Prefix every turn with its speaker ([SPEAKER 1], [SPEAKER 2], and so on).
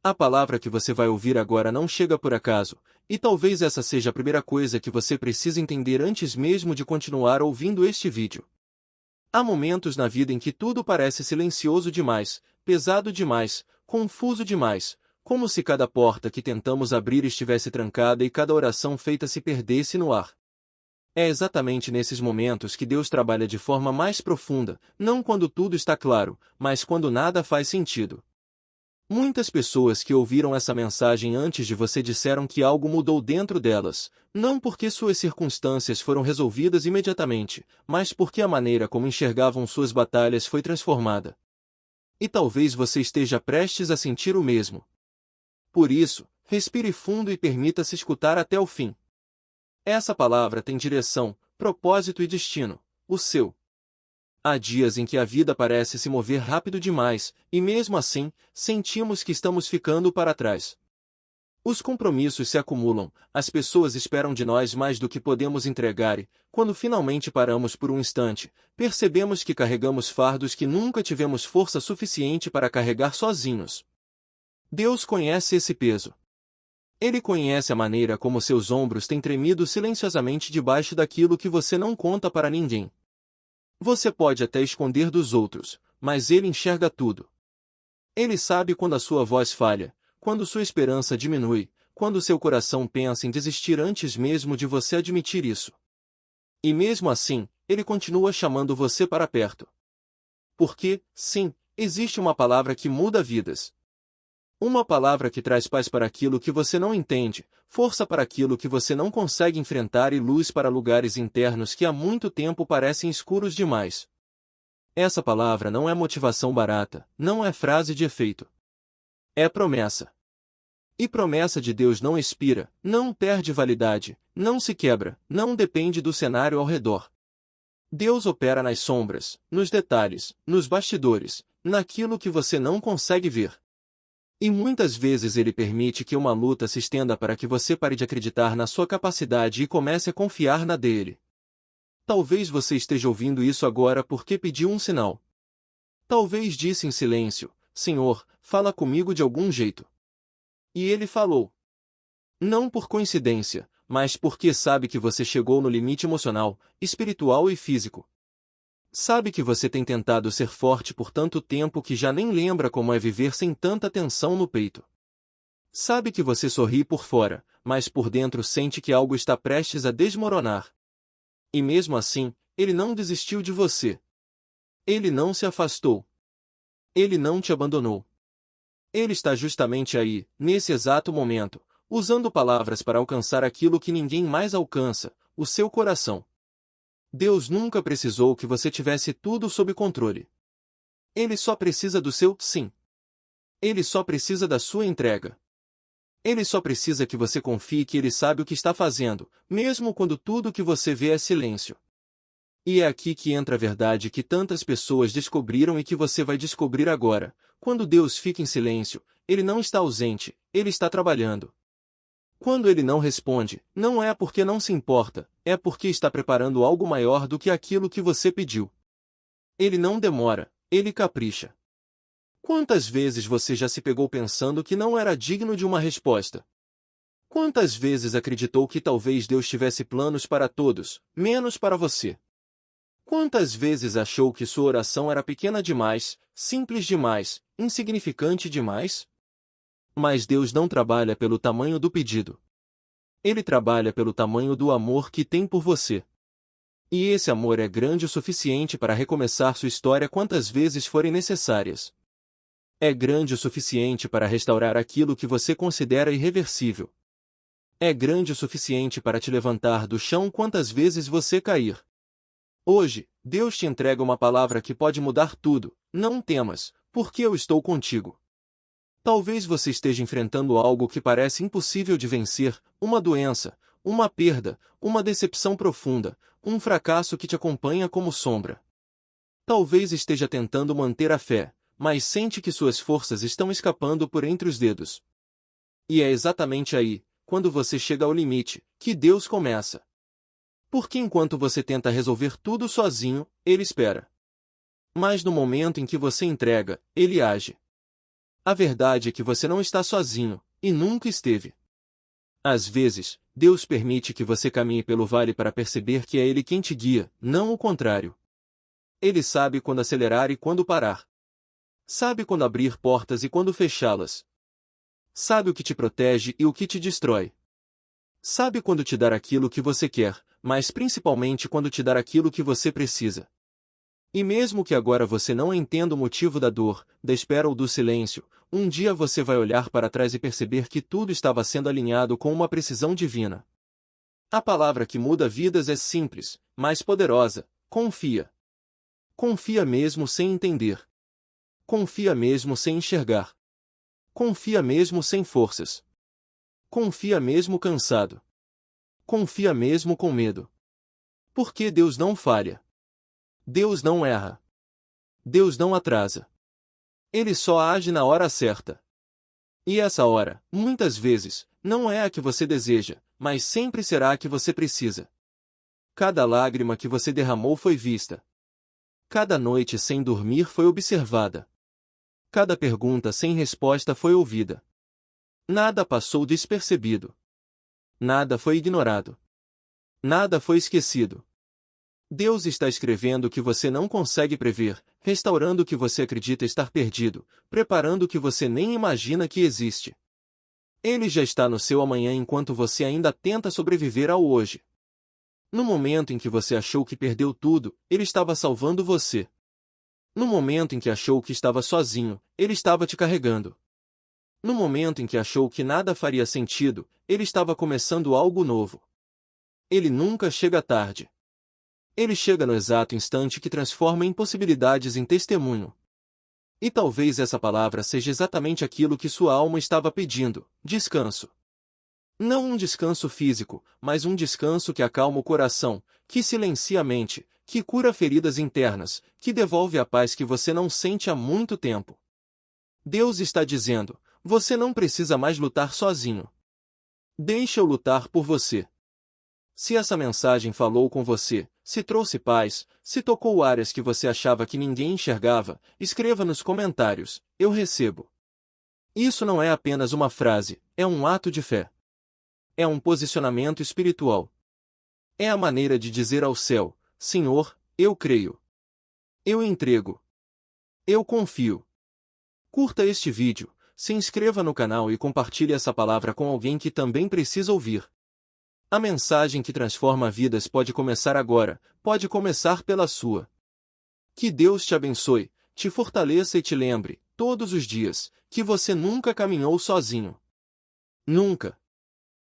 [SPEAKER 1] A palavra que você vai ouvir agora não chega por acaso, e talvez essa seja a primeira coisa que você precisa entender antes mesmo de continuar ouvindo este vídeo. Há momentos na vida em que tudo parece silencioso demais, pesado demais, confuso demais, como se cada porta que tentamos abrir estivesse trancada e cada oração feita se perdesse no ar. É exatamente nesses momentos que Deus trabalha de forma mais profunda, não quando tudo está claro, mas quando nada faz sentido. Muitas pessoas que ouviram essa mensagem antes de você disseram que algo mudou dentro delas, não porque suas circunstâncias foram resolvidas imediatamente, mas porque a maneira como enxergavam suas batalhas foi transformada. E talvez você esteja prestes a sentir o mesmo. Por isso, respire fundo e permita-se escutar até o fim. Essa palavra tem direção, propósito e destino, o seu. Há dias em que a vida parece se mover rápido demais, e mesmo assim, sentimos que estamos ficando para trás. Os compromissos se acumulam, as pessoas esperam de nós mais do que podemos entregar e, quando finalmente paramos por um instante, percebemos que carregamos fardos que nunca tivemos força suficiente para carregar sozinhos. Deus conhece esse peso. Ele conhece a maneira como seus ombros têm tremido silenciosamente debaixo daquilo que você não conta para ninguém. Você pode até esconder dos outros, mas ele enxerga tudo. Ele sabe quando a sua voz falha, quando sua esperança diminui, quando seu coração pensa em desistir antes mesmo de você admitir isso. E mesmo assim, ele continua chamando você para perto. Porque, sim, existe uma palavra que muda vidas. Uma palavra que traz paz para aquilo que você não entende, força para aquilo que você não consegue enfrentar e luz para lugares internos que há muito tempo parecem escuros demais. Essa palavra não é motivação barata, não é frase de efeito. É promessa. E promessa de Deus não expira, não perde validade, não se quebra, não depende do cenário ao redor. Deus opera nas sombras, nos detalhes, nos bastidores, naquilo que você não consegue ver. E muitas vezes ele permite que uma luta se estenda para que você pare de acreditar na sua capacidade e comece a confiar na dele. Talvez você esteja ouvindo isso agora porque pediu um sinal. Talvez disse em silêncio, Senhor, fala comigo de algum jeito. E ele falou. Não por coincidência, mas porque sabe que você chegou no limite emocional, espiritual e físico. Sabe que você tem tentado ser forte por tanto tempo que já nem lembra como é viver sem tanta tensão no peito. Sabe que você sorri por fora, mas por dentro sente que algo está prestes a desmoronar. E mesmo assim, ele não desistiu de você. Ele não se afastou. Ele não te abandonou. Ele está justamente aí, nesse exato momento, usando palavras para alcançar aquilo que ninguém mais alcança, o seu coração. Deus nunca precisou que você tivesse tudo sob controle. Ele só precisa do seu sim. Ele só precisa da sua entrega. Ele só precisa que você confie que ele sabe o que está fazendo, mesmo quando tudo que você vê é silêncio. E é aqui que entra a verdade que tantas pessoas descobriram e que você vai descobrir agora. Quando Deus fica em silêncio, ele não está ausente, ele está trabalhando. Quando ele não responde, não é porque não se importa, é porque está preparando algo maior do que aquilo que você pediu. Ele não demora, ele capricha. Quantas vezes você já se pegou pensando que não era digno de uma resposta? Quantas vezes acreditou que talvez Deus tivesse planos para todos, menos para você? Quantas vezes achou que sua oração era pequena demais, simples demais, insignificante demais? Mas Deus não trabalha pelo tamanho do pedido. Ele trabalha pelo tamanho do amor que tem por você. E esse amor é grande o suficiente para recomeçar sua história quantas vezes forem necessárias. É grande o suficiente para restaurar aquilo que você considera irreversível. É grande o suficiente para te levantar do chão quantas vezes você cair. Hoje, Deus te entrega uma palavra que pode mudar tudo. Não temas, porque eu estou contigo. Talvez você esteja enfrentando algo que parece impossível de vencer, uma doença, uma perda, uma decepção profunda, um fracasso que te acompanha como sombra. Talvez esteja tentando manter a fé, mas sente que suas forças estão escapando por entre os dedos. E é exatamente aí, quando você chega ao limite, que Deus começa. Porque enquanto você tenta resolver tudo sozinho, ele espera. Mas no momento em que você entrega, ele age. A verdade é que você não está sozinho, e nunca esteve. Às vezes, Deus permite que você caminhe pelo vale para perceber que é Ele quem te guia, não o contrário. Ele sabe quando acelerar e quando parar. Sabe quando abrir portas e quando fechá-las. Sabe o que te protege e o que te destrói. Sabe quando te dar aquilo que você quer, mas principalmente quando te dar aquilo que você precisa. E mesmo que agora você não entenda o motivo da dor, da espera ou do silêncio, um dia você vai olhar para trás e perceber que tudo estava sendo alinhado com uma precisão divina. A palavra que muda vidas é simples, mas poderosa: confia. Confia mesmo sem entender. Confia mesmo sem enxergar. Confia mesmo sem forças. Confia mesmo cansado. Confia mesmo com medo. Porque Deus não falha. Deus não erra. Deus não atrasa. Ele só age na hora certa. E essa hora, muitas vezes, não é a que você deseja, mas sempre será a que você precisa. Cada lágrima que você derramou foi vista. Cada noite sem dormir foi observada. Cada pergunta sem resposta foi ouvida. Nada passou despercebido. Nada foi ignorado. Nada foi esquecido. Deus está escrevendo o que você não consegue prever, restaurando o que você acredita estar perdido, preparando o que você nem imagina que existe. Ele já está no seu amanhã enquanto você ainda tenta sobreviver ao hoje. No momento em que você achou que perdeu tudo, Ele estava salvando você. No momento em que achou que estava sozinho, Ele estava te carregando. No momento em que achou que nada faria sentido, Ele estava começando algo novo. Ele nunca chega tarde. Ele chega no exato instante que transforma impossibilidades em testemunho. E talvez essa palavra seja exatamente aquilo que sua alma estava pedindo: descanso. Não um descanso físico, mas um descanso que acalma o coração, que silencia a mente, que cura feridas internas, que devolve a paz que você não sente há muito tempo. Deus está dizendo: você não precisa mais lutar sozinho. Deixa eu lutar por você. Se essa mensagem falou com você, se trouxe paz, se tocou áreas que você achava que ninguém enxergava, escreva nos comentários: eu recebo. Isso não é apenas uma frase, é um ato de fé. É um posicionamento espiritual. É a maneira de dizer ao céu: Senhor, eu creio. Eu entrego. Eu confio. Curta este vídeo, se inscreva no canal e compartilhe essa palavra com alguém que também precisa ouvir. A mensagem que transforma vidas pode começar agora, pode começar pela sua. Que Deus te abençoe, te fortaleça e te lembre, todos os dias, que você nunca caminhou sozinho. Nunca.